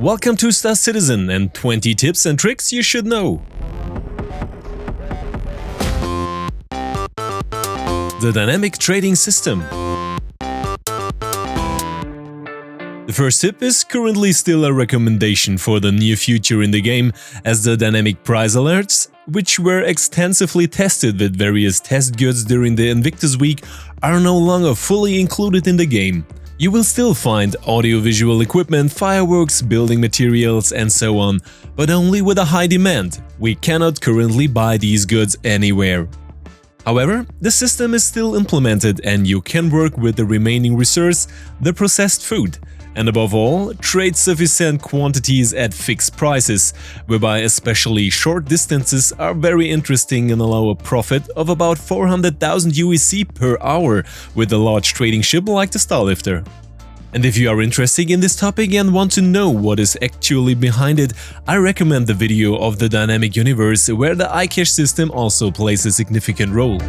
Welcome to Star Citizen and 20 tips and tricks you should know. The dynamic trading system. The first tip is currently still a recommendation for the near future in the game, as the dynamic price alerts, which were extensively tested with various test goods during the Invictus Week, are no longer fully included in the game. You will still find audiovisual equipment, fireworks, building materials and so on, but only with a high demand. We cannot currently buy these goods anywhere. However, the system is still implemented and you can work with the remaining resource, the processed food, and above all, trade sufficient quantities at fixed prices, whereby especially short distances are very interesting and allow a profit of about 400,000 UEC per hour with a large trading ship like the Starlifter. And if you are interested in this topic and want to know what is actually behind it, I recommend the video of the dynamic universe where the iCache system also plays a significant role.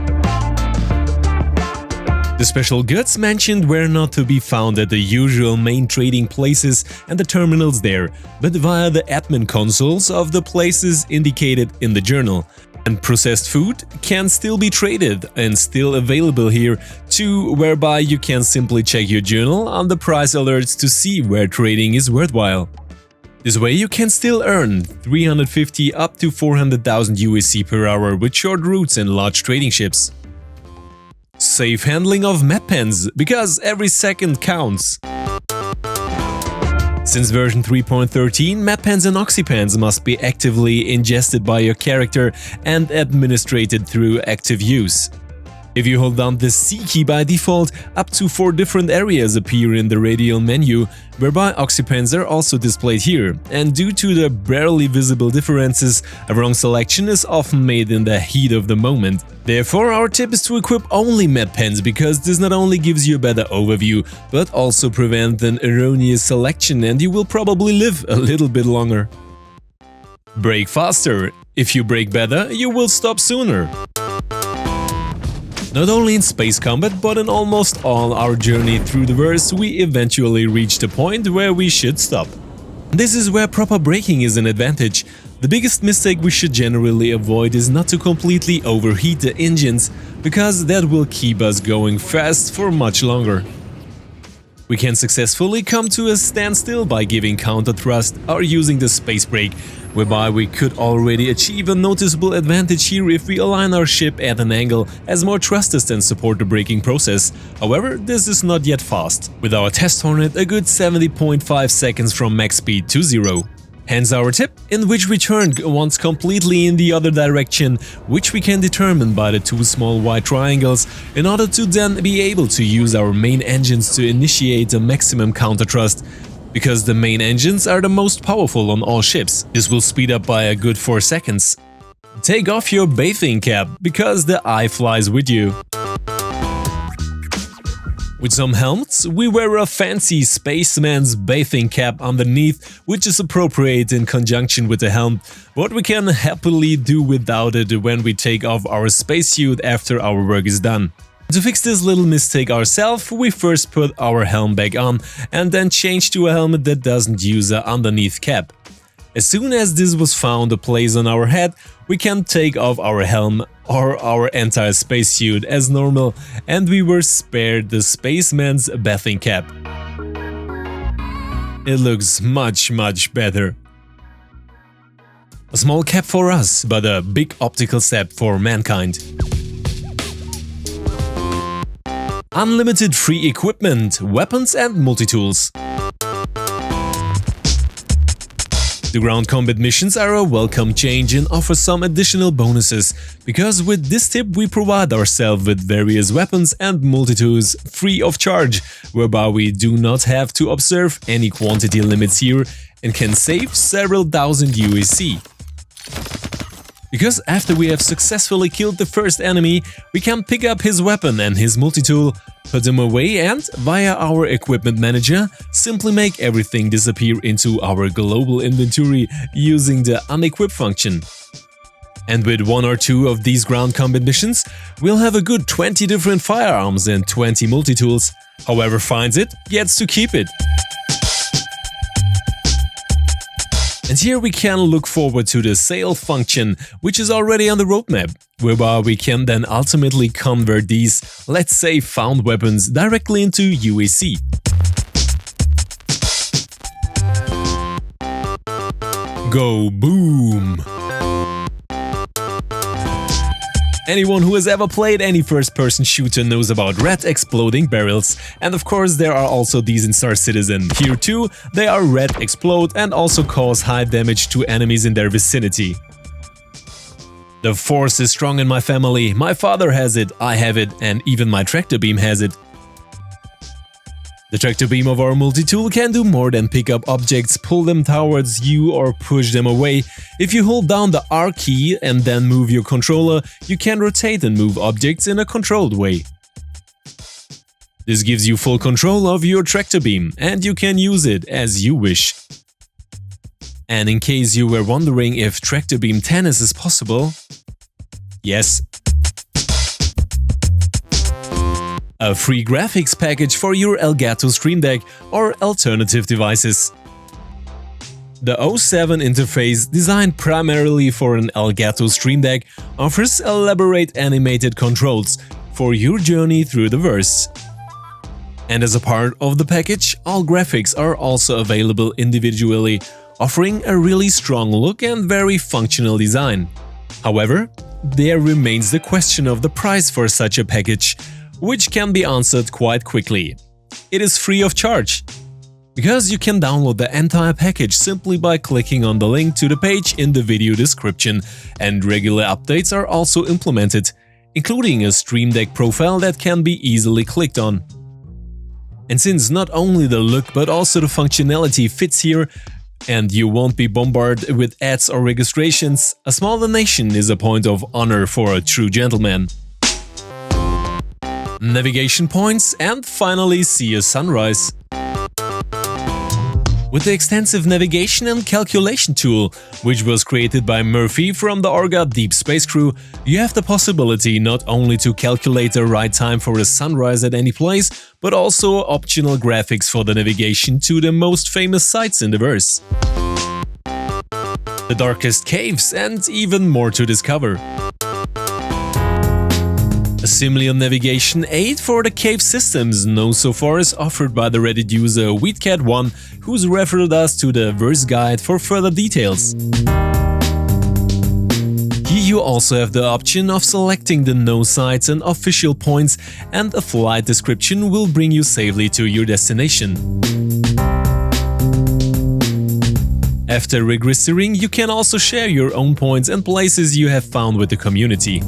The special goods mentioned were not to be found at the usual main trading places and the terminals there, but via the admin consoles of the places indicated in the journal. And processed food can still be traded and still available here too, whereby you can simply check your journal on the price alerts to see where trading is worthwhile. This way you can still earn 350 up to 400,000 UEC per hour with short routes and large trading ships. Safe handling of map pens, because every second counts. Since version 3.13, map pens and oxypens must be actively ingested by your character and administered through active use. If you hold down the C key by default, up to 4 different areas appear in the radial menu, whereby oxypens are also displayed here, and due to the barely visible differences, a wrong selection is often made in the heat of the moment. Therefore, our tip is to equip only map pens, because this not only gives you a better overview, but also prevents an erroneous selection and you will probably live a little bit longer. Brake faster. If you brake better, you will stop sooner. Not only in space combat, but in almost all our journey through the verse, we eventually reach the point where we should stop. This is where proper braking is an advantage. The biggest mistake we should generally avoid is not to completely overheat the engines, because that will keep us going fast for much longer. We can successfully come to a standstill by giving counter thrust or using the space brake, whereby we could already achieve a noticeable advantage here if we align our ship at an angle as more thrusters than support the braking process. However, this is not yet fast. With our test Hornet, a good 70.5 seconds from max speed to 0. Hence our tip, in which we turn once completely in the other direction, which we can determine by the 2 small white triangles, in order to then be able to use our main engines to initiate a maximum counter thrust, because the main engines are the most powerful on all ships. This will speed up by a good 4 seconds. Take off your bathing cap, because the eye flies with you. With some helmets, we wear a fancy spaceman's bathing cap underneath, which is appropriate in conjunction with the helm, but we can happily do without it when we take off our spacesuit after our work is done. To fix this little mistake ourselves, we first put our helm back on and then change to a helmet that doesn't use an underneath cap. As soon as this was found a place on our head, we can take off our helm or our entire spacesuit as normal, and we were spared the spaceman's bathing cap. It looks much better. A small cap for us, but a big optical step for mankind. Unlimited free equipment, weapons and multi-tools. The ground combat missions are a welcome change and offer some additional bonuses, because with this tip we provide ourselves with various weapons and multi-tools free of charge, whereby we do not have to observe any quantity limits here and can save several thousand UEC. Because after we have successfully killed the first enemy, we can pick up his weapon and his multi-tool, put them away and, via our equipment manager, simply make everything disappear into our global inventory using the unequip function. And with 1 or 2 of these ground combat missions, we'll have a good 20 different firearms and 20 multi-tools. Whoever finds it gets to keep it. And here we can look forward to the sale function, which is already on the roadmap, whereby we can then ultimately convert these, let's say, found weapons directly into UEC. Go boom! Anyone who has ever played any first-person shooter knows about red exploding barrels, and of course there are also these in Star Citizen. Here too, they are red, explode and also cause high damage to enemies in their vicinity. The force is strong in my family, my father has it, I have it, and even my tractor beam has it. The tractor beam of our multi-tool can do more than pick up objects, pull them towards you or push them away. If you hold down the R key and then move your controller, you can rotate and move objects in a controlled way. This gives you full control of your tractor beam, and you can use it as you wish. And in case you were wondering if tractor beam tennis is possible, yes. A free graphics package for your Elgato Stream Deck or alternative devices. The 07 interface, designed primarily for an Elgato Stream Deck, offers elaborate animated controls for your journey through the verse. And as a part of the package, all graphics are also available individually, offering a really strong look and very functional design. However, there remains the question of the price for such a package, which can be answered quite quickly. It is free of charge, because you can download the entire package simply by clicking on the link to the page in the video description, and regular updates are also implemented, including a Stream Deck profile that can be easily clicked on. And since not only the look but also the functionality fits here, and you won't be bombarded with ads or registrations, a small donation is a point of honor for a true gentleman. Navigation points, and finally see a sunrise. With the extensive navigation and calculation tool, which was created by Murphy from the Orga Deep Space Crew, you have the possibility not only to calculate the right time for a sunrise at any place, but also optional graphics for the navigation to the most famous sites in the verse. The darkest caves, and even more to discover. A similar navigation aid for the cave systems known so far is offered by the Reddit user WheatCat1, who's referred us to the verse guide for further details. Here you also have the option of selecting the no sites and official points, and a flight description will bring you safely to your destination. After registering, you can also share your own points and places you have found with the community.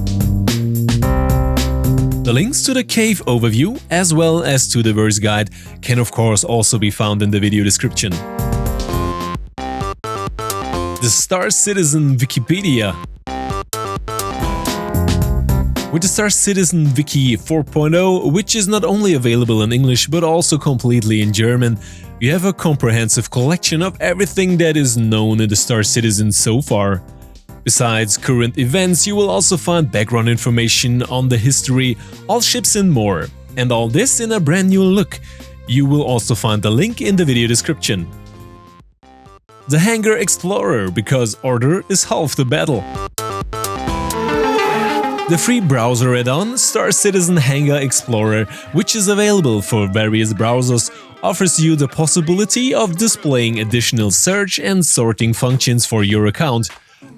The links to the cave overview, as well as to the verse guide, can of course also be found in the video description. The Star Citizen Wikipedia. With the Star Citizen Wiki 4.0, which is not only available in English but also completely in German, you have a comprehensive collection of everything that is known in the Star Citizen so far. Besides current events, you will also find background information on the history, all ships and more. And all this in a brand new look. You will also find the link in the video description. The Hangar Explorer, because order is half the battle. The free browser add-on Star Citizen Hangar Explorer, which is available for various browsers, offers you the possibility of displaying additional search and sorting functions for your account.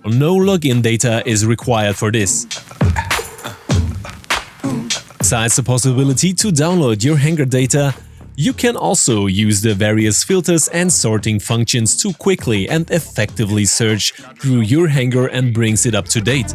No login data is required for this. Besides the possibility to download your hangar data, you can also use the various filters and sorting functions to quickly and effectively search through your hangar and brings it up to date.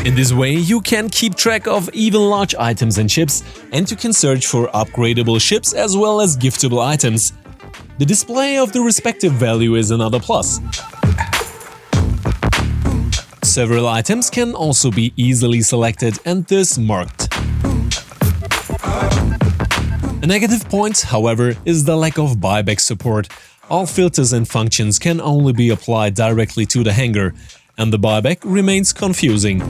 In this way, you can keep track of even large items and ships, and you can search for upgradable ships as well as giftable items. The display of the respective value is another plus. Several items can also be easily selected and thus marked. A negative point, however, is the lack of buyback support. All filters and functions can only be applied directly to the hangar, and the buyback remains confusing.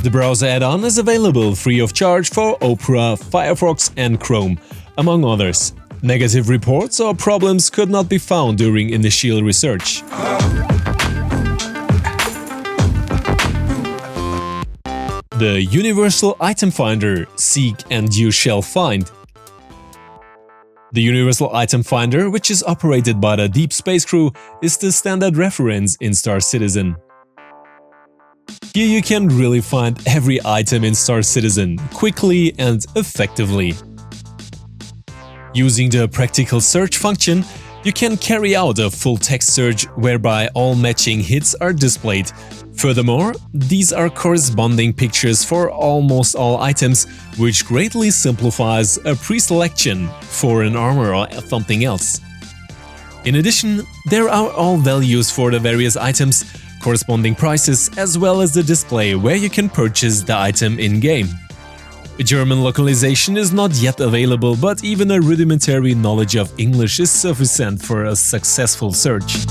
The browser add-on is available free of charge for Opera, Firefox and Chrome, among others. Negative reports or problems could not be found during initial research. The Universal Item Finder. Seek and you shall find. The Universal Item Finder, which is operated by the Deep Space Crew, is the standard reference in Star Citizen. Here you can really find every item in Star Citizen, quickly and effectively. Using the practical search function, you can carry out a full text search whereby all matching hits are displayed. Furthermore, these are corresponding pictures for almost all items, which greatly simplifies a pre-selection for an armor or something else. In addition, there are all values for the various items, corresponding prices, as well as the display where you can purchase the item in-game. German localization is not yet available, but even a rudimentary knowledge of English is sufficient for a successful search.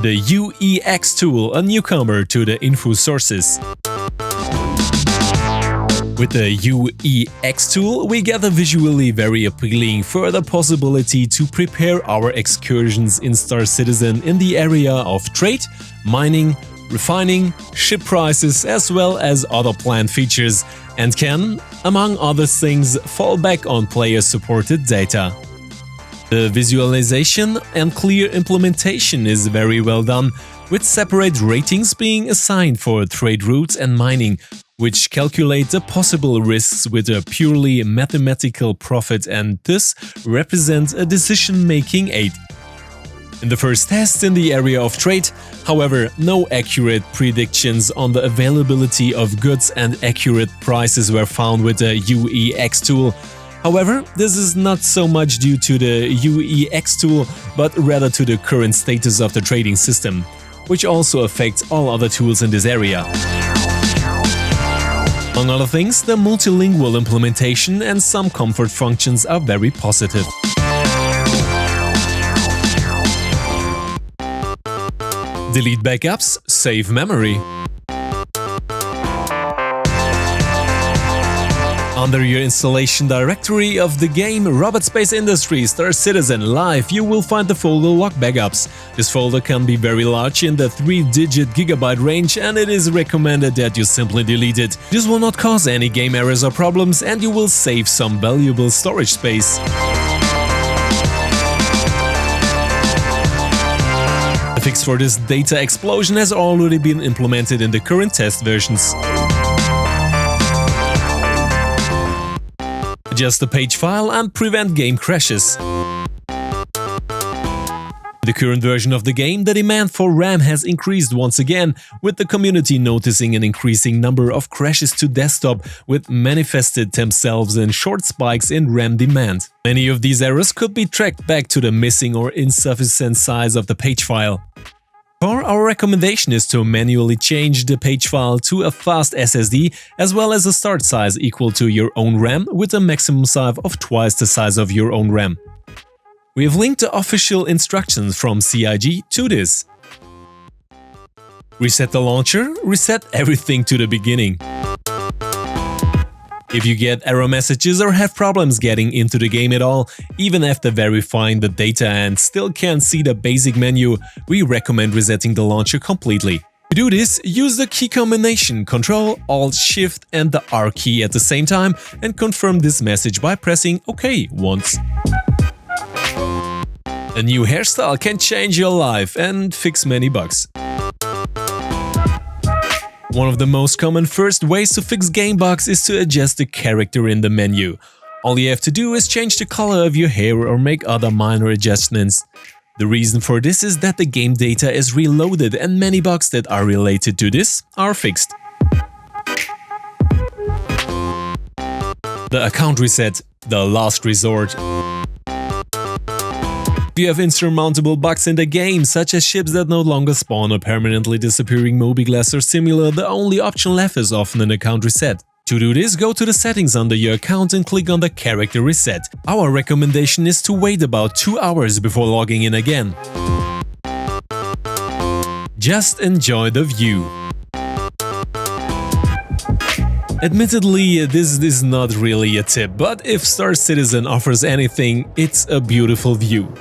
The UEX tool, a newcomer to the info sources. With the UEX tool, we get a visually very appealing further possibility to prepare our excursions in Star Citizen in the area of trade, mining, refining, ship prices, as well as other planned features, and can, among other things, fall back on player-supported data. The visualization and clear implementation is very well done, with separate ratings being assigned for trade routes and mining, which calculate the possible risks with a purely mathematical profit and thus represent a decision-making aid. In the first test in the area of trade, however, no accurate predictions on the availability of goods and accurate prices were found with the UEX tool. However, this is not so much due to the UEX tool, but rather to the current status of the trading system, which also affects all other tools in this area. Among other things, the multilingual implementation and some comfort functions are very positive. Delete backups, save memory. Under your installation directory of the game Robot Space Industries Star Citizen Live, you will find the folder Log Backups. This folder can be very large in the 3-digit gigabyte range, and it is recommended that you simply delete it. This will not cause any game errors or problems, and you will save some valuable storage space. The fix for this data explosion has already been implemented in the current test versions. Adjust the page file and prevent game crashes. In the current version of the game, the demand for RAM has increased once again, with the community noticing an increasing number of crashes to desktop, which manifested themselves in short spikes in RAM demand. Many of these errors could be tracked back to the missing or insufficient size of the page file. Our recommendation is to manually change the page file to a fast SSD, as well as a start size equal to your own RAM with a maximum size of twice the size of your own RAM. We have linked the official instructions from CIG to this. Reset the launcher, reset everything to the beginning. If you get error messages or have problems getting into the game at all, even after verifying the data and still can't see the basic menu, we recommend resetting the launcher completely. To do this, use the key combination Ctrl, Alt, Shift and the R key at the same time and confirm this message by pressing OK once. A new hairstyle can change your life and fix many bugs. One of the most common first ways to fix game bugs is to adjust the character in the menu. All you have to do is change the color of your hair or make other minor adjustments. The reason for this is that the game data is reloaded and many bugs that are related to this are fixed. The account reset, the last resort. If you have insurmountable bugs in the game, such as ships that no longer spawn or permanently disappearing mobiGlas or similar, the only option left is often an account reset. To do this, go to the settings under your account and click on the character reset. Our recommendation is to wait about 2 hours before logging in again. Just enjoy the view. Admittedly, this is not really a tip, but if Star Citizen offers anything, it's a beautiful view.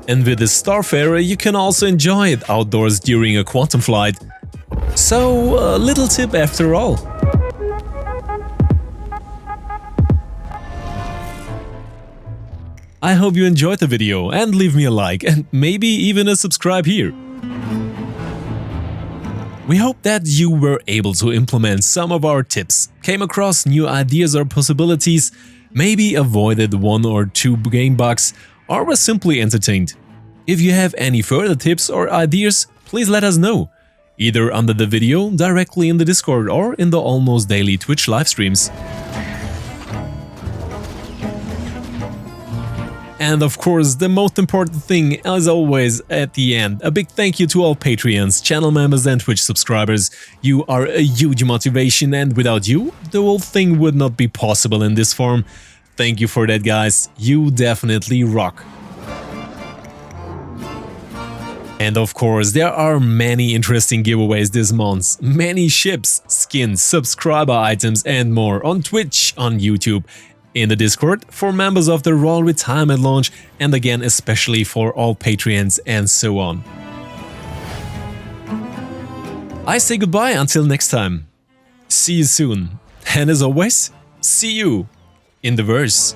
And with the Starfarer, you can also enjoy it outdoors during a quantum flight. So, a little tip after all. I hope you enjoyed the video and leave me a like and maybe even a subscribe here. We hope that you were able to implement some of our tips, came across new ideas or possibilities, maybe avoided one or two game bugs, or were simply entertained. If you have any further tips or ideas, please let us know, either under the video, directly in the Discord, or in the almost daily Twitch livestreams. And of course, the most important thing, as always, at the end, a big thank you to all Patreons, channel members and Twitch subscribers. You are a huge motivation, and without you, the whole thing would not be possible in this form. Thank you for that, guys. You definitely rock. And of course, there are many interesting giveaways this month. Many ships, skins, subscriber items and more on Twitch, on YouTube, in the Discord, for members of the Royal Retirement Lounge, and again especially for all Patreons and so on. I say goodbye until next time. See you soon. And as always, see you in the verse.